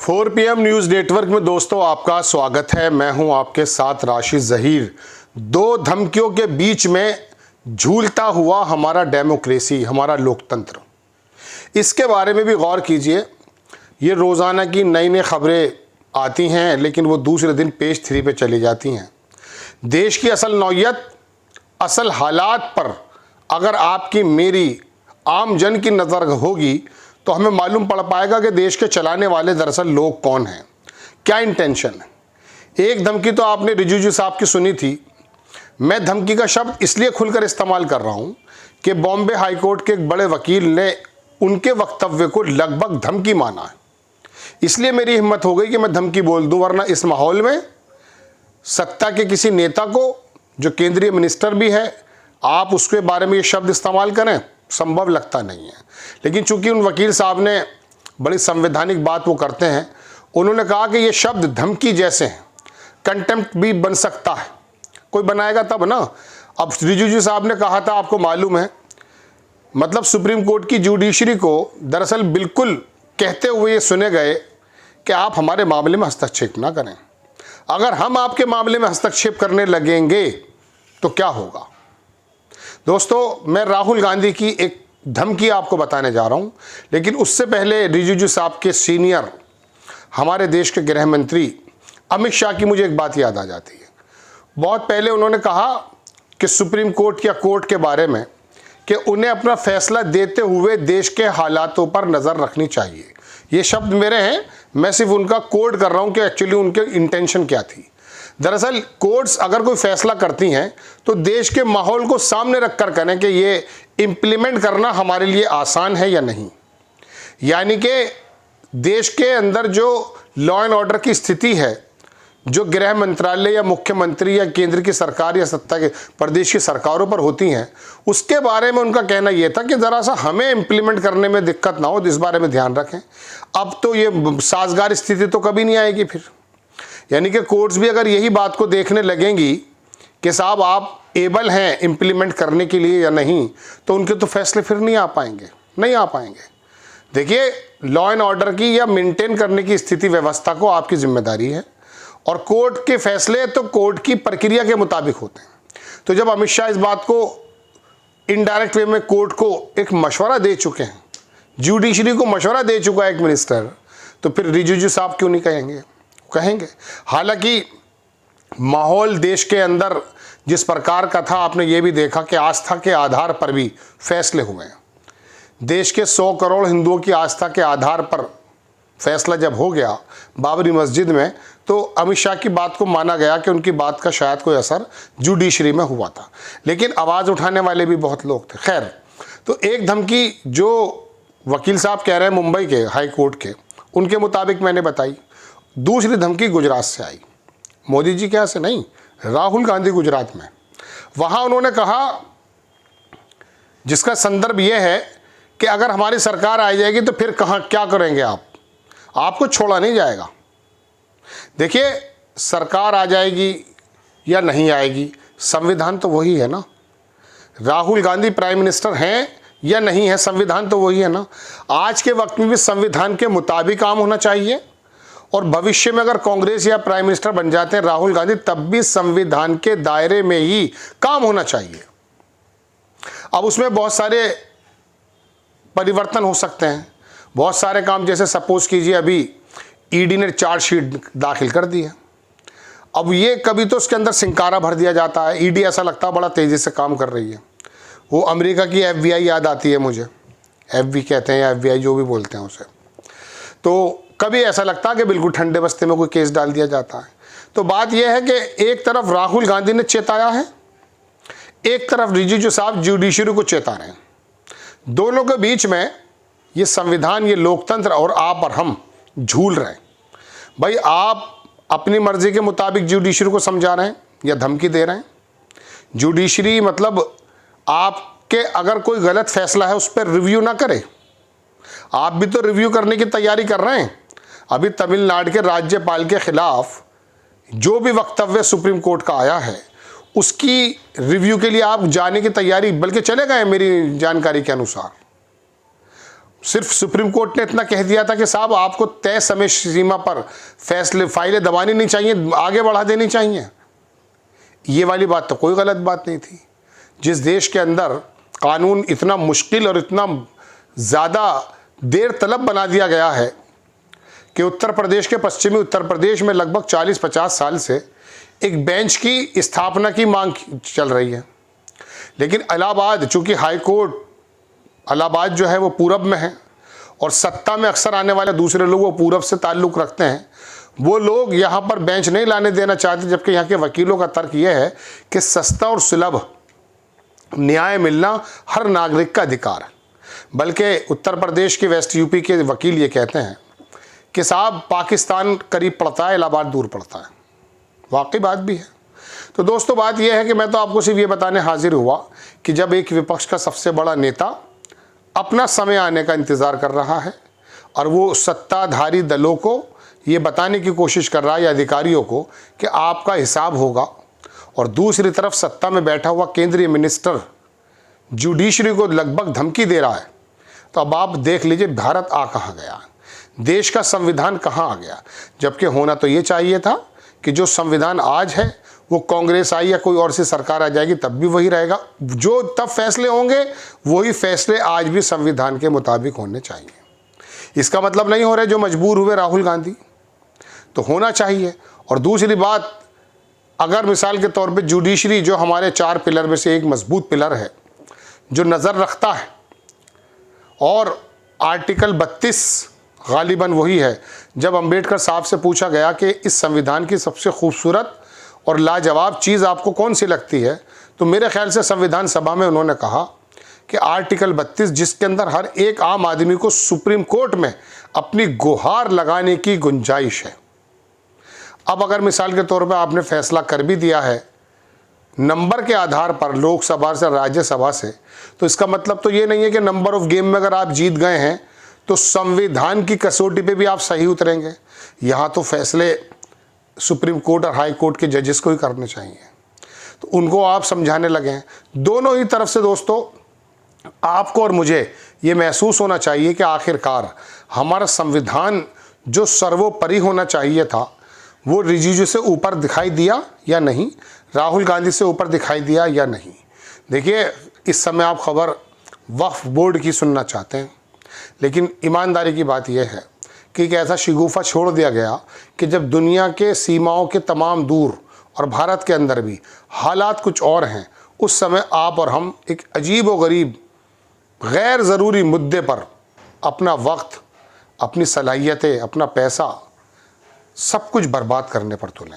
4 PM news network में दोस्तों आपका स्वागत है। मैं हूं आपके साथ राशिद ज़हीर। दो धमकियों के बीच में झूलता हुआ हमारा डेमोक्रेसी, हमारा लोकतंत्र, इसके बारे में भी गौर कीजिए। ये रोज़ाना की नई नई खबरें आती हैं, लेकिन वो दूसरे दिन पेज 3 पे चली जाती हैं। देश की असल नौयत, असल हालात पर अगर आपकी मेरी आम जन की नज़र होगी तो हमें मालूम पड़ पाएगा कि देश के चलाने वाले दरअसल लोग कौन हैं, क्या इंटेंशन है। एक धमकी तो आपने रिजिजू साहब की सुनी थी। मैं धमकी का शब्द इसलिए खुलकर इस्तेमाल कर रहा हूं कि बॉम्बे हाई कोर्ट के एक बड़े वकील ने उनके वक्तव्य को लगभग धमकी माना है। इसलिए मेरी हिम्मत हो गई कि मैं धमकी बोल दूं, वरना इस माहौल में सत्ता के किसी नेता को, जो केंद्रीय मिनिस्टर भी है, आप उसके बारे में ये शब्द इस्तेमाल करें, संभव लगता नहीं है। लेकिन चूंकि उन वकील साहब ने बड़ी संवैधानिक बात वो करते हैं, उन्होंने कहा कि ये शब्द धमकी जैसे हैं, कंटेम्प्ट भी बन सकता है, कोई बनाएगा तब ना। अब रिजिजू साहब ने कहा था, आपको मालूम है, मतलब सुप्रीम कोर्ट की जुडिशरी को दरअसल बिल्कुल कहते हुए ये सुने गए कि आप हमारे मामले में हस्तक्षेप ना करें। अगर हम आपके मामले में हस्तक्षेप करने लगेंगे तो क्या होगा। दोस्तों, मैं राहुल गांधी की एक धमकी आपको बताने जा रहा हूं, लेकिन उससे पहले रिजिजू साहब के सीनियर हमारे देश के गृह मंत्री अमित शाह की मुझे एक बात याद आ जाती है। बहुत पहले उन्होंने कहा कि सुप्रीम कोर्ट या कोर्ट के बारे में कि उन्हें अपना फैसला देते हुए देश के हालातों पर नज़र रखनी चाहिए। ये शब्द मेरे हैं, मैं सिर्फ उनका कोड कर रहा हूं कि एक्चुअली उनके इंटेंशन क्या थी। दरअसल कोर्ट्स अगर कोई फैसला करती हैं तो देश के माहौल को सामने रखकर करें कि ये इम्प्लीमेंट करना हमारे लिए आसान है या नहीं। यानी कि देश के अंदर जो लॉ एंड ऑर्डर की स्थिति है, जो गृह मंत्रालय या मुख्यमंत्री या केंद्र की सरकार या सत्ता के प्रदेश की सरकारों पर होती हैं, उसके बारे में उनका कहना यह था कि ज़रा सा हमें इम्प्लीमेंट करने में दिक्कत ना हो, इस बारे में ध्यान रखें। अब तो ये साजगार स्थिति तो कभी नहीं आएगी फिर। यानी कि कोर्ट्स भी अगर यही बात को देखने लगेंगी कि साहब आप एबल हैं इम्प्लीमेंट करने के लिए या नहीं, तो उनके तो फैसले फिर नहीं आ पाएंगे। देखिए, लॉ एंड ऑर्डर की या मेंटेन करने की स्थिति व्यवस्था को आपकी जिम्मेदारी है, और कोर्ट के फैसले तो कोर्ट की प्रक्रिया के मुताबिक होते हैं। तो जब अमित शाह इस बात को इनडायरेक्ट वे में कोर्ट को एक मशवरा दे चुके हैं, जुडिशरी को मशवरा दे चुका है एक मिनिस्टर, तो फिर रिजिजू साहब क्यों नहीं कहेंगे। हालांकि माहौल देश के अंदर जिस प्रकार का था, आपने ये भी देखा कि आस्था के आधार पर भी फैसले हुए हैं। देश के 100 करोड़ हिंदुओं की आस्था के आधार पर फैसला जब हो गया बाबरी मस्जिद में, तो अमित शाह की बात को माना गया कि उनकी बात का शायद कोई असर जुडिशरी में हुआ था, लेकिन आवाज़ उठाने वाले भी बहुत लोग थे। खैर, तो एक धमकी जो वकील साहब कह रहे हैं मुंबई के हाई कोर्ट के, उनके मुताबिक मैंने बताई। दूसरी धमकी गुजरात से आई, मोदी जी के यहाँ से नहीं, राहुल गांधी गुजरात में। वहाँ उन्होंने कहा, जिसका संदर्भ यह है कि अगर हमारी सरकार आ जाएगी तो फिर कहाँ क्या करेंगे आप, आपको छोड़ा नहीं जाएगा। देखिए, सरकार आ जाएगी या नहीं आएगी, संविधान तो वही है ना। राहुल गांधी प्राइम मिनिस्टर हैं या नहीं है, संविधान तो वही है ना। आज के वक्त में भी संविधान के मुताबिक काम होना चाहिए, और भविष्य में अगर कांग्रेस या प्राइम मिनिस्टर बन जाते हैं राहुल गांधी, तब भी संविधान के दायरे में ही काम होना चाहिए। अब उसमें बहुत सारे परिवर्तन हो सकते हैं, बहुत सारे काम, जैसे सपोज कीजिए अभी ईडी ने चार्जशीट दाखिल कर दी है। अब ये कभी तो उसके अंदर सिंकारा भर दिया जाता है, ईडी ऐसा लगता है बड़ा तेज़ी से काम कर रही है। वो अमेरिका की FBI याद आती है मुझे, FB कहते हैं या FBI जो भी बोलते हैं उसे। तो कभी ऐसा लगता है कि बिल्कुल ठंडे बस्ते में कोई केस डाल दिया जाता है। तो बात यह है कि एक तरफ राहुल गांधी ने चेताया है, एक तरफ रिजिजू साहब जुडिशरी को चेता रहे हैं। दोनों के बीच में ये संविधान, ये लोकतंत्र और आप और हम झूल रहे हैं। भाई, आप अपनी मर्जी के मुताबिक जुडिशरी को समझा रहे हैं या धमकी दे रहे हैं। जुडिशरी मतलब आपके अगर कोई गलत फैसला है उस पर रिव्यू ना करे, आप भी तो रिव्यू करने की तैयारी कर रहे हैं। अभी तमिलनाडु के राज्यपाल के खिलाफ जो भी वक्तव्य सुप्रीम कोर्ट का आया है, उसकी रिव्यू के लिए आप जाने की तैयारी, बल्कि चले गए मेरी जानकारी के अनुसार। सिर्फ सुप्रीम कोर्ट ने इतना कह दिया था कि साहब आपको तय समय सीमा पर फैसले फाइलें दबानी नहीं चाहिए, आगे बढ़ा देनी चाहिए। ये वाली बात तो कोई गलत बात नहीं थी। जिस देश के अंदर कानून इतना मुश्किल और इतना ज़्यादा देर तलब बना दिया गया है कि उत्तर प्रदेश के पश्चिमी उत्तर प्रदेश में लगभग 40-50 साल से एक बेंच की स्थापना की मांग चल रही है। लेकिन इलाहाबाद, चूँकि हाई कोर्ट इलाहाबाद जो है वो पूरब में है और सत्ता में अक्सर आने वाले दूसरे लोग वो पूरब से ताल्लुक़ रखते हैं, वो लोग यहाँ पर बेंच नहीं लाने देना चाहते। जबकि यहाँ के वकीलों का तर्क ये है कि सस्ता और सुलभ न्याय मिलना हर नागरिक का अधिकार है। बल्कि उत्तर प्रदेश के वेस्ट यूपी के वकील ये कहते हैं कि साहब पाकिस्तान करीब पड़ता है, इलाहाबाद दूर पड़ता है। वाकई बात भी है। तो दोस्तों बात यह है कि मैं तो आपको सिर्फ ये बताने हाजिर हुआ कि जब एक विपक्ष का सबसे बड़ा नेता अपना समय आने का इंतज़ार कर रहा है और वो सत्ताधारी दलों को ये बताने की कोशिश कर रहा है या अधिकारियों को कि आपका हिसाब होगा, और दूसरी तरफ सत्ता में बैठा हुआ केंद्रीय मिनिस्टर जुडिशरी को लगभग धमकी दे रहा है, तो अब आप देख लीजिए भारत आ कहाँ गया, देश का संविधान कहाँ आ गया। जबकि होना तो ये चाहिए था कि जो संविधान आज है वो कांग्रेस आई या कोई और सी सरकार आ जाएगी तब भी वही रहेगा, जो तब फैसले होंगे वही फैसले आज भी संविधान के मुताबिक होने चाहिए। इसका मतलब नहीं हो रहा है जो मजबूर हुए राहुल गांधी, तो होना चाहिए। और दूसरी बात, अगर मिसाल के तौर पे जुडिशरी जो हमारे 4 पिलर में से एक मजबूत पिलर है, जो नज़र रखता है, और आर्टिकल 32 गालिबन वही है। जब अंबेडकर साहब से पूछा गया कि इस संविधान की सबसे खूबसूरत और लाजवाब चीज़ आपको कौन सी लगती है, तो मेरे ख्याल से संविधान सभा में उन्होंने कहा कि आर्टिकल 32, जिसके अंदर हर एक आम आदमी को सुप्रीम कोर्ट में अपनी गुहार लगाने की गुंजाइश है। अब अगर मिसाल के तौर पर आपने फैसला कर भी दिया है नंबर के आधार पर लोकसभा से राज्यसभा से, तो इसका मतलब तो ये नहीं है कि नंबर ऑफ गेम में अगर आप जीत गए हैं तो संविधान की कसौटी पे भी आप सही उतरेंगे। यहाँ तो फैसले सुप्रीम कोर्ट और हाई कोर्ट के जजेस को ही करने चाहिए, तो उनको आप समझाने लगे हैं। दोनों ही तरफ से दोस्तों आपको और मुझे ये महसूस होना चाहिए कि आखिरकार हमारा संविधान जो सर्वोपरि होना चाहिए था वो रिजिजू से ऊपर दिखाई दिया या नहीं, राहुल गांधी से ऊपर दिखाई दिया या नहीं। देखिए, इस समय आप खबर वक्फ बोर्ड की सुनना चाहते हैं, लेकिन ईमानदारी की बात यह है कि एक ऐसा शिगुफा छोड़ दिया गया कि जब दुनिया के सीमाओं के तमाम दूर और भारत के अंदर भी हालात कुछ और हैं, उस समय आप और हम एक अजीब व गरीब गैर ज़रूरी मुद्दे पर अपना वक्त, अपनी सलाहियतें, अपना पैसा, सब कुछ बर्बाद करने पर तुले।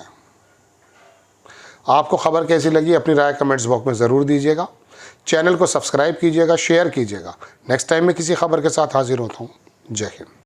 आपको खबर कैसी लगी अपनी राय कमेंट्स बॉक्स में ज़रूर दीजिएगा। चैनल को सब्सक्राइब कीजिएगा, शेयर कीजिएगा। नेक्स्ट टाइम मैं किसी खबर के साथ हाजिर होता हूँ। जय हिंद।